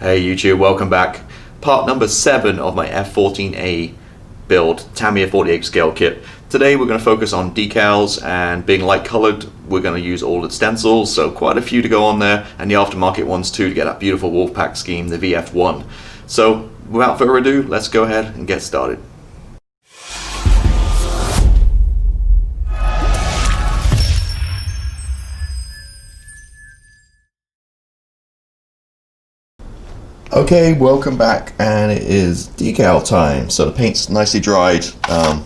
Hey YouTube, welcome back. Part number 7 of my F-14A build, Tamiya F-14A scale kit. Today we're going to focus on decals, and being light colored, we're going to use all the stencils, so quite a few to go on there, and the aftermarket ones too to get that beautiful Wolfpack scheme, the VF1. So without further ado, let's go ahead and get started. Okay, welcome back, and it is decal time. So the paint's nicely dried. I'll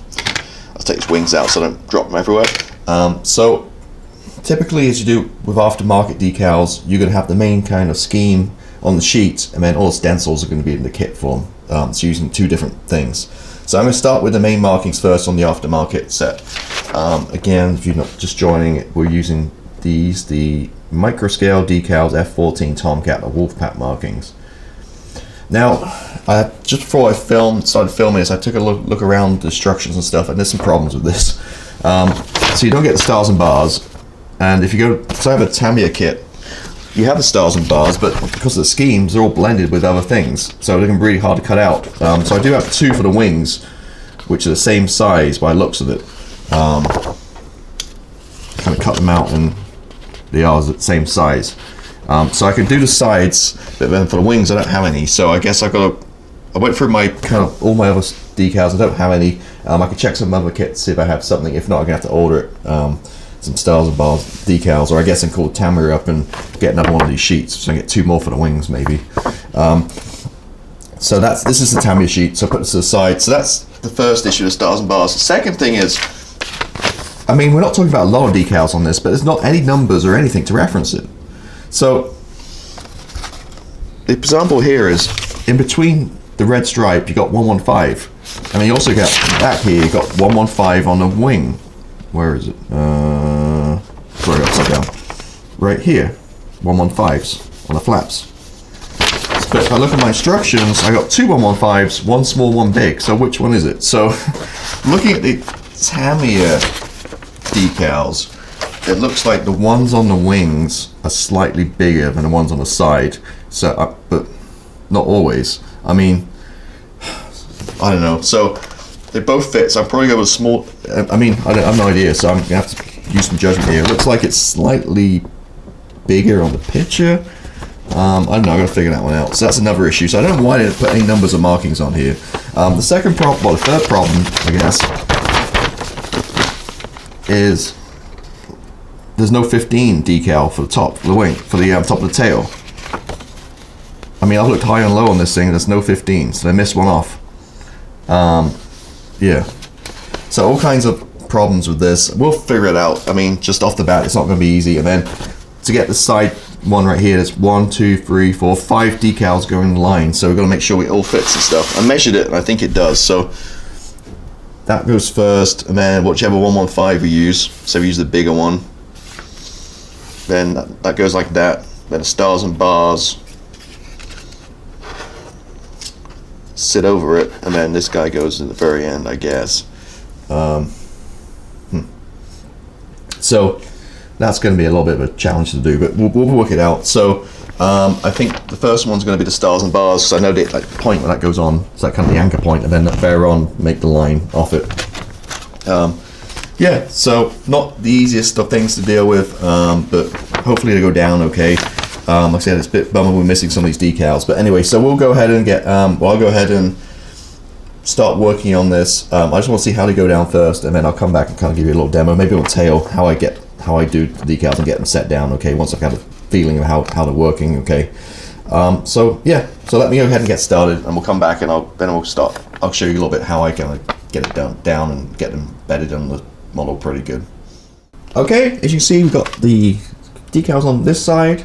take its wings out so I don't drop them everywhere. So typically, as you do with aftermarket decals, you're going to have the main kind of scheme on the sheet, and then all the stencils are going to be in the kit form. So using two different things. So I'm going to start with the main markings first on the aftermarket set. Again, if you're not just joining it, we're using these, the micro scale decals F-14 Tomcat, or Wolfpack markings. Now, just before I started filming this, I took a look around the instructions and stuff, and there's some problems with this. So you don't get the stars and bars, and if you go, so I have a Tamiya kit, you have the stars and bars, but because of the schemes, they're all blended with other things, so they're really hard to cut out. So I do have two for the wings, which are the same size by the looks of it. Kind of cut them out, and they are the same size. So I can do the sides, but then for the wings I don't have any. So I guess I went through my all my other decals. I don't have any. I can check some other kits, see if I have something. If not, I'm gonna have to order it. Some stars and bars decals, or I guess I can call Tamiya up and get another one of these sheets. So I get two more for the wings, maybe. So this is the Tamiya sheet. So I put this to the side. So that's the first issue of stars and bars. The second thing is, I mean, we're not talking about a lot of decals on this, but there's not any numbers or anything to reference it. So the example here is in between the red stripe you got 115, and then you also got back here you got 115 on the wing. Where is it? Sorry, upside down. Right here, 115s on the flaps. But if I look at my instructions, I got two 115s, one small, one big. So which one is it? So looking at the Tamiya decals, it looks like the ones on the wings are slightly bigger than the ones on the side. So, but not always. I mean, I don't know. So they both fit. So I'm probably going with small. I mean, I have no idea. So I'm gonna have to use some judgment here. It looks like it's slightly bigger on the picture. I don't know. I gotta figure that one out. So that's another issue. So I don't know why they didn't put any numbers or markings on here. The second problem, well, the third problem, I guess, is there's no 15 decal for the top, for the wing, for the top of the tail. I mean, I looked high and low on this thing, there's no 15, so they missed one off. Yeah. So all kinds of problems with this. We'll figure it out. I mean, just off the bat, it's not going to be easy. And then to get the side one right here, there's 1, 2, 3, 4, 5 decals going in the line. So we've got to make sure it all fits and stuff. I measured it, and I think it does. So that goes first, and then whichever 115 we use, so we use the bigger one. Then that goes like that. Then the stars and bars sit over it, and then this guy goes at the very end, I guess. So that's going to be a little bit of a challenge to do, but we'll work it out. So I think the first one's going to be the stars and bars. So I know the point where that goes on, so that kind of the anchor point, and then that bear on make the line off it. Yeah, so not the easiest of things to deal with, but hopefully they go down okay. Like I said, it's a bit bummer we're missing some of these decals, but anyway, so we'll go ahead and get, well, I'll go ahead and start working on this. I just want to see how they go down first, and then I'll come back and kind of give you a little demo, maybe on tail, how I do the decals and get them set down, okay, once I've got a feeling of how they're working, okay. So yeah, so let me go ahead and get started, and we'll come back and I'll show you a little bit how I can get it down and get them bedded on the model pretty good. Okay, as you can see, we've got the decals on this side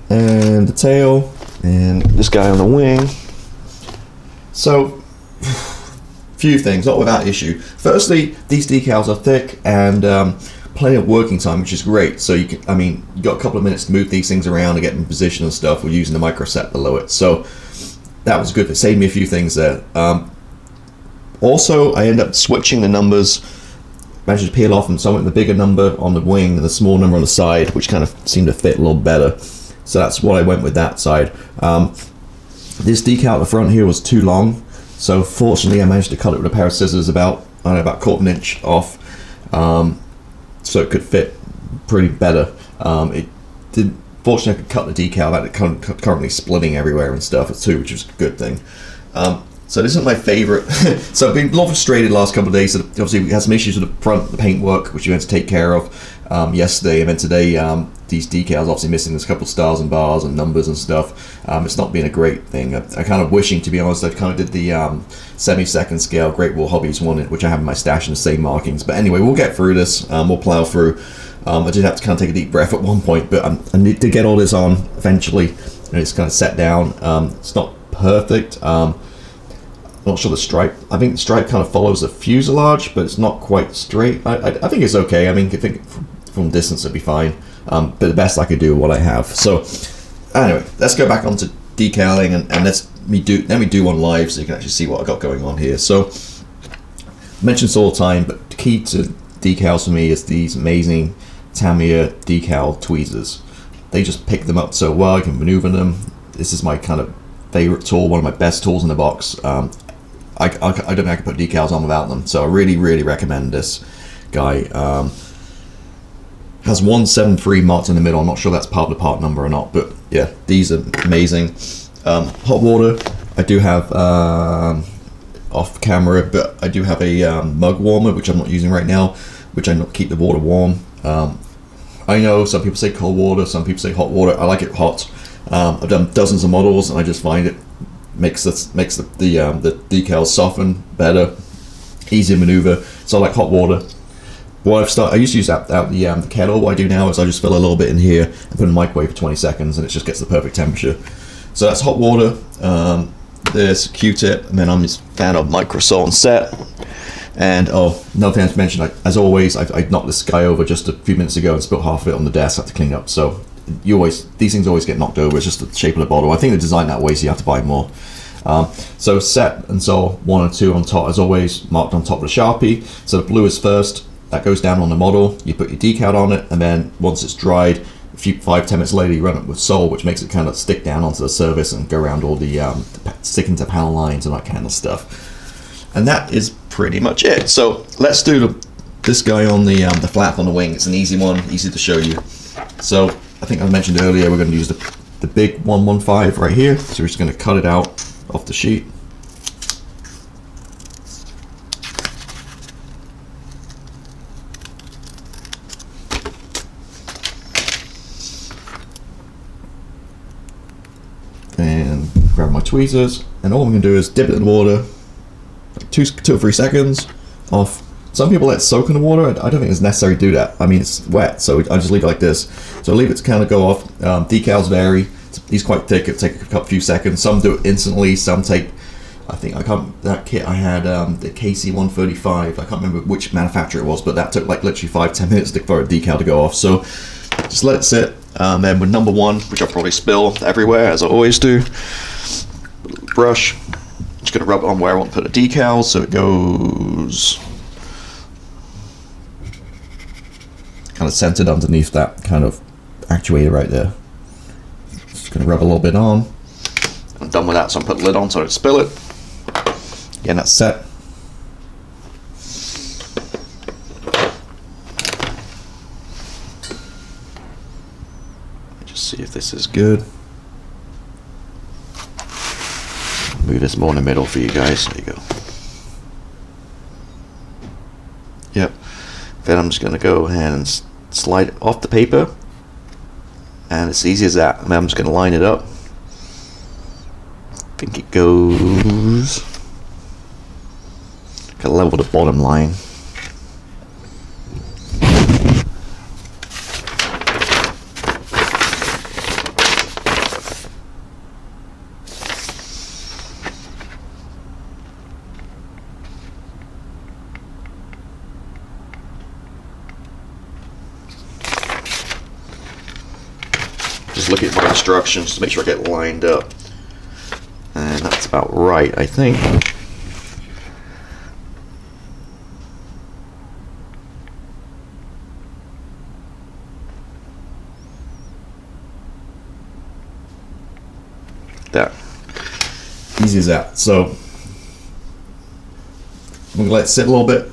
and the tail and this guy on the wing. So few things, not without issue. Firstly, these decals are thick and plenty of working time, which is great. So you can, I mean, you got a couple of minutes to move these things around and get in position and stuff. We're using the micro set below it, so that was good. It saved me a few things there. Also, I end up switching the numbers, managed to peel off, and so I went with the bigger number on the wing and the small number on the side, which kind of seemed to fit a little better. So that's what I went with that side. This decal at the front here was too long, so fortunately I managed to cut it with a pair of scissors about, I don't know, about 1/4 inch off, so it could fit pretty better. It did. Fortunately, I could cut the decal out. It currently splitting everywhere and stuff too, which is a good thing. So this isn't my favorite. So I've been a little frustrated the last couple of days. So obviously we had some issues with the front, the paintwork, which we had to take care of yesterday. And then today, these decals obviously missing there's a couple of stars and bars and numbers and stuff. It's not been a great thing. I kind of wishing, to be honest, I kind of did the semi-second scale Great Wall Hobbies one, which I have in my stash in the same markings. But anyway, we'll get through this. We'll plow through. I did have to kind of take a deep breath at one point, but I need to get all this on eventually. And it's kind of set down. It's not perfect. I'm not sure the stripe. I think the stripe kind of follows the fuselage, but it's not quite straight. I think it's okay. I mean, I think from distance it'd be fine. But the best I could do what I have. So anyway, let's go back onto decaling and let me do one live so you can actually see what I got going on here. So I mention this all the time, but the key to decals for me is these amazing Tamiya decal tweezers. They just pick them up so well. I can maneuver them. This is my kind of favorite tool, one of my best tools in the box. I don't think I could put decals on without them, so I really recommend this guy. Has 173 marked in the middle. I'm not sure that's part of the part number or not, but yeah, these are amazing. Hot water, I do have off camera, but I do have a mug warmer, which I'm not using right now, which I keep the water warm. I know some people say cold water, some people say hot water. I like it hot. I've done dozens of models, and I just find it makes the decals soften better, easier maneuver. So I like hot water. I used to use out the kettle. What I do now is I just fill a little bit in here and put it in the microwave for 20 seconds, and it just gets the perfect temperature. So that's hot water. There's Q-tip, and then I'm just a fan of Mico Sol and Set. And another thing I mentioned, like, as always, I knocked this guy over just a few minutes ago and spilled half of it on the desk. I had to clean up. So these things always get knocked over. It's just the shape of the bottle. I think they're designed that way, so you have to buy more. So Set and Sol 1 and 2 on top, as always, marked on top of the Sharpie. So the blue is first. That goes down on the model. You put your decal on it, and then once it's dried, 5-10 minutes later, you run it with Sol, which makes it kind of stick down onto the surface and go around all the stick into panel lines and that kind of stuff. And that is pretty much it. So let's do this guy on the flap on the wing. It's an easy one, easy to show you. So I think I mentioned earlier we're going to use the big 115 right here. So we're just going to cut it out off the sheet. And grab my tweezers, and all I'm going to do is dip it in the water, like 2 or 3 seconds off. Some people let it soak in the water. I don't think it's necessary to do that. I mean, it's wet, so I just leave it like this. So I leave it to kind of go off. Decals vary. These quite thick. It take a few seconds. Some do it instantly. Some take. That kit I had, the KC135. I can't remember which manufacturer it was, but that took like literally 5-10 minutes for a decal to go off. So just let it sit. Then with number 1, which I'll probably spill everywhere as I always do, brush. Just gonna rub it on where I want to put a decal, so it goes kind of centered underneath that kind of actuator right there. Just gonna rub a little bit on. I'm done with that, so I'm putting the lid on so I don't spill it. Again, that's set. Just see if this is good. Move this more in the middle for you guys. There you go. Yep. Then I'm just going to go ahead and slide it off the paper. And it's easy as that. And I'm just going to line it up. I think it goes. Got to level the bottom line. Just look at my instructions to make sure I get lined up. And that's about right, I think. that. Easy as that. So I'm gonna let it sit a little bit.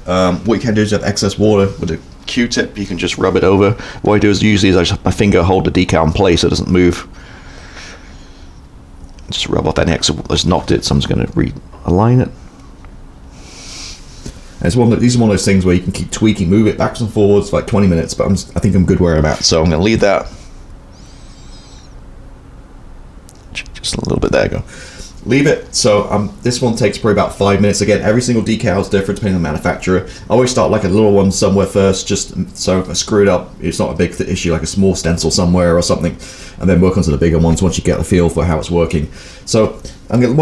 What you can do is have excess water with a Q-tip, you can just rub it over. What I do is usually I just my finger hold the decal in place so it doesn't move. Just rub off any extra. Just knocked it, so I'm just going to realign it. And it's these are one of those things where you can keep tweaking, move it backwards and forwards for like 20 minutes, but I think I'm good where I'm at. So I'm going to leave that. Just a little bit, there you go. Leave it. So this one takes probably about 5 minutes. Again, every single decal is different depending on the manufacturer. I always start like a little one somewhere first, just so if I screw it up, it's not a big issue, like a small stencil somewhere or something, and then work onto the bigger ones once you get the feel for how it's working. So what I'm really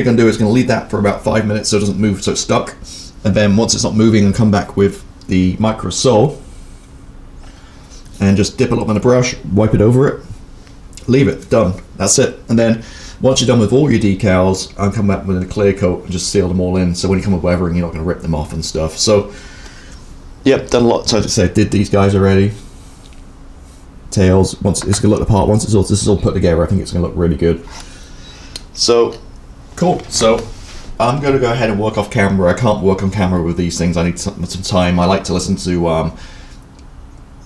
going to do is going to leave that for about 5 minutes so it doesn't move, so it's stuck. And then once it's not moving, and come back with the Mico Sol and just dip it up in a brush, wipe it over it, leave it, done. That's it. And then once you're done with all your decals, I'll come back with a clear coat and just seal them all in. So when you come with weathering, you're not going to rip them off and stuff. So, yep, done a lot. So to say, did these guys already. Tails, once it's going to look the part. Once this is all put together, I think it's going to look really good. So, cool. So I'm going to go ahead and work off camera. I can't work on camera with these things. I need some time. I like to listen to.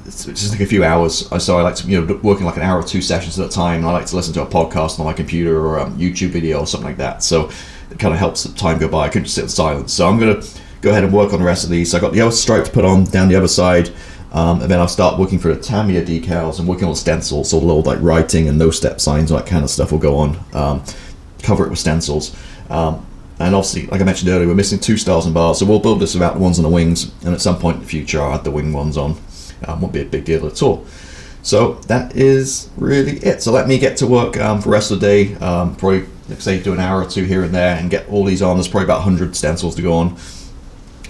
It's just like a few hours, so I like to, working like an hour or two sessions at a time. And I like to listen to a podcast on my computer or a YouTube video or something like that. So it kind of helps the time go by. I couldn't just sit in silence. So I'm going to go ahead and work on the rest of these. So I got the other stripes put on down the other side, and then I'll start working for the Tamiya decals and working on stencils. So the little like writing and no step signs, all that kind of stuff will go on. Cover it with stencils. And obviously, like I mentioned earlier, we're missing 2 stars and bars, so we'll build this without the ones on the wings, and at some point in the future I'll add the wing ones on. Won't be a big deal at all. So that is really it. So let me get to work for the rest of the day. Probably, like say, do an hour or two here and there and get all these on. There's probably about 100 stencils to go on.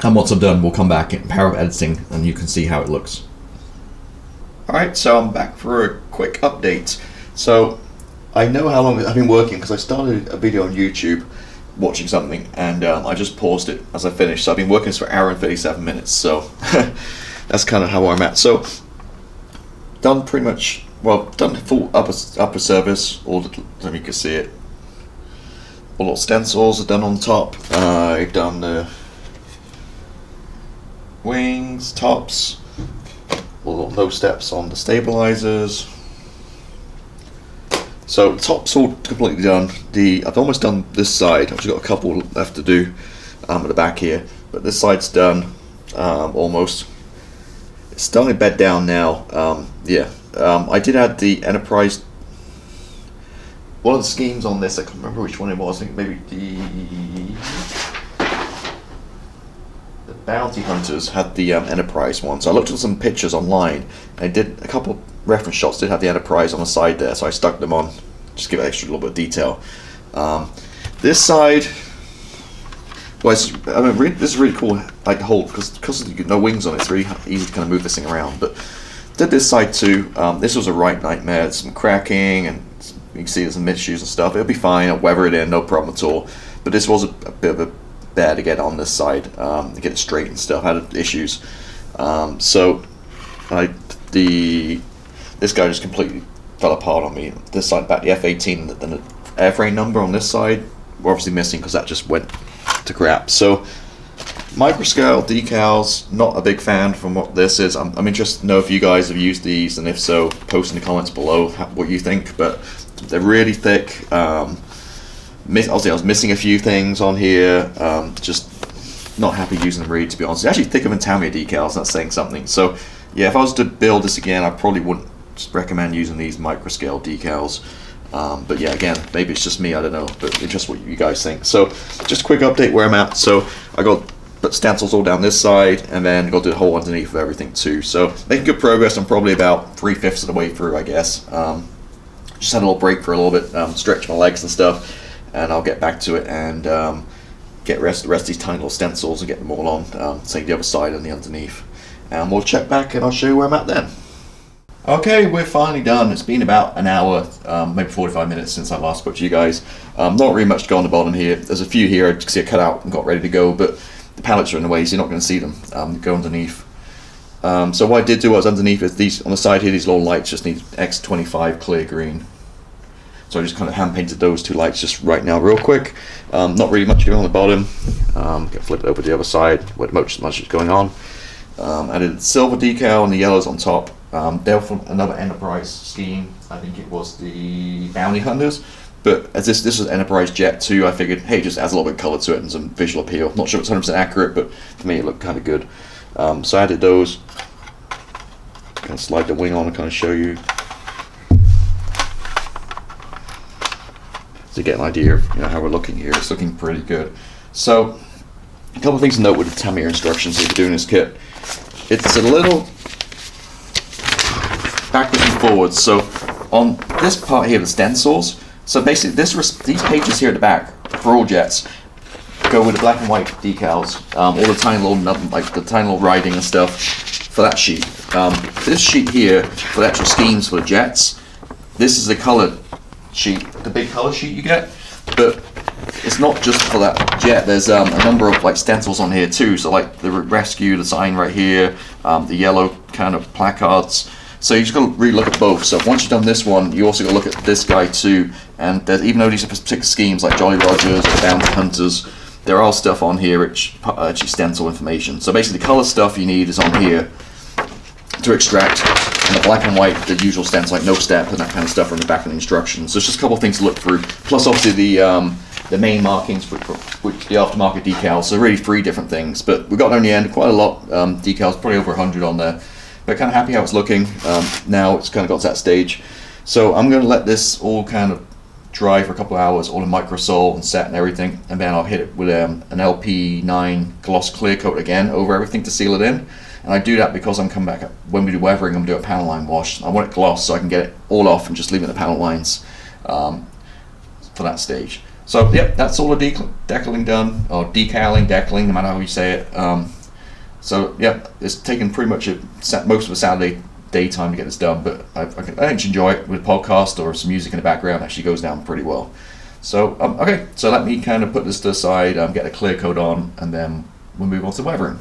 And once I'm done, we'll come back in power of editing and you can see how it looks. Alright, so I'm back for a quick update. So I know how long I've been working because I started a video on YouTube watching something, and I just paused it as I finished. So I've been working this for an hour and 37 minutes. So that's kind of how I'm at. So done pretty much, well, done full upper surface, all the, let me can see it. All the stencils are done on top. I've done the wings, tops, all the low steps on the stabilizers. So the top's all completely done. I've almost done this side. I've just got a couple left to do at the back here, but this side's done almost. It's starting to bed down now. I did add the Enterprise. One of the schemes on this, I can't remember which one it was. I think maybe the Bounty Hunters had the Enterprise one. So I looked at some pictures online. And I did a couple reference shots. Did have the Enterprise on the side there, so I stuck them on. Just give it extra little bit of detail. This side. Well, this is really cool, like the whole, because you no wings on it, it's really easy to kind of move this thing around. But did this side too. This was a right nightmare. It's some cracking, and you can see there's some miscues and stuff. It'll be fine. I'll weather it in, no problem at all. But this was a bit of a bear to get on this side, to get it straight and stuff. I had issues. This guy just completely fell apart on me. This side back, the F-18, then the airframe number on this side, we're obviously missing because that just went to crap. So microscale decals, not a big fan from what this is. I'm interested to know if you guys have used these, and if so, post in the comments below what you think. But they're really thick. Obviously I was missing a few things on here. Just not happy using them really, to be honest. They're actually thicker than Tamiya decals, that's saying something. So yeah, if I was to build this again, I probably wouldn't recommend using these microscale decals. But yeah, again, maybe it's just me, I don't know, but it's just what you guys think. So just a quick update where I'm at. So I got stencils all down this side, and then got to do the hole underneath of everything too. So making good progress. I'm probably about 3/5 of the way through, I guess. Just had a little break for a little bit, stretch my legs and stuff, and I'll get back to it and get the rest of these tiny little stencils and get them all on, say the other side and the underneath. And we'll check back and I'll show you where I'm at then. Okay, we're finally done. It's been about an hour, maybe 45 minutes since I last spoke to you guys. Not really much to go on the bottom here. There's a few here I see I cut out and got ready to go, but the pallets are in the way, so you're not going to see them go underneath. So what I did do was underneath is these on the side here, these little lights just need X25 clear green. So I just kind of hand painted those two lights just right now real quick. Not really much going on the bottom. Can flip it over to the other side where much is going on. Added the silver decal and the yellows on top. They're from another Enterprise scheme. I think it was the Bounty Hunters. But as this was Enterprise Jet 2, I figured, hey, just adds a little bit of color to it and some visual appeal. Not sure if it's 100% accurate, but for me it looked kind of good. So I added those. Kind of slide the wing on and kind of show you, to get an idea of how we're looking here. It's looking pretty good. So a couple of things to note with the Tamiya instructions if you're doing this kit. It's a little backwards and forwards. So on this part here, the stencils, so basically these pages here at the back for all jets go with the black and white decals, all the tiny little like the tiny little writing and stuff for that sheet. This sheet here for the actual schemes for the jets, this is the colored sheet, the big color sheet you get, but it's not just for that jet. There's a number of like stencils on here too, so like the rescue, the sign right here, the yellow kind of placards. So you just got to really look at both. So once you've done this one, you also got to look at this guy too. And there's, even though these are particular schemes like Jolly Rogers or Bounty Hunters, there are stuff on here which actually stencil information. So basically the color stuff you need is on here to extract, and the black and white, the usual stencil like no step and that kind of stuff from the back of the instructions. So it's just a couple of things to look through. Plus obviously the main markings with the aftermarket decals. So really 3 different things. But we got there in the end, quite a lot decals, probably over 100 on there. But kind of happy how it's looking. Now it's kind of got to that stage. So I'm going to let this all kind of dry for a couple of hours, all in Mico Sol and Set and everything, and then I'll hit it with an LP9 gloss clear coat again over everything to seal it in. And I do that because I'm coming back, when we do weathering, I'm going to do a panel line wash. I want it gloss so I can get it all off and just leave it in the panel lines for that stage. So yep, that's all the decaling done, or decaling, no matter how you say it. So yeah, it's taken pretty much most of a Saturday daytime to get this done, but I actually enjoy it with a podcast or some music in the background. It actually goes down pretty well. So okay, so let me kind of put this to the side, get a clear coat on, and then we'll move on to weathering.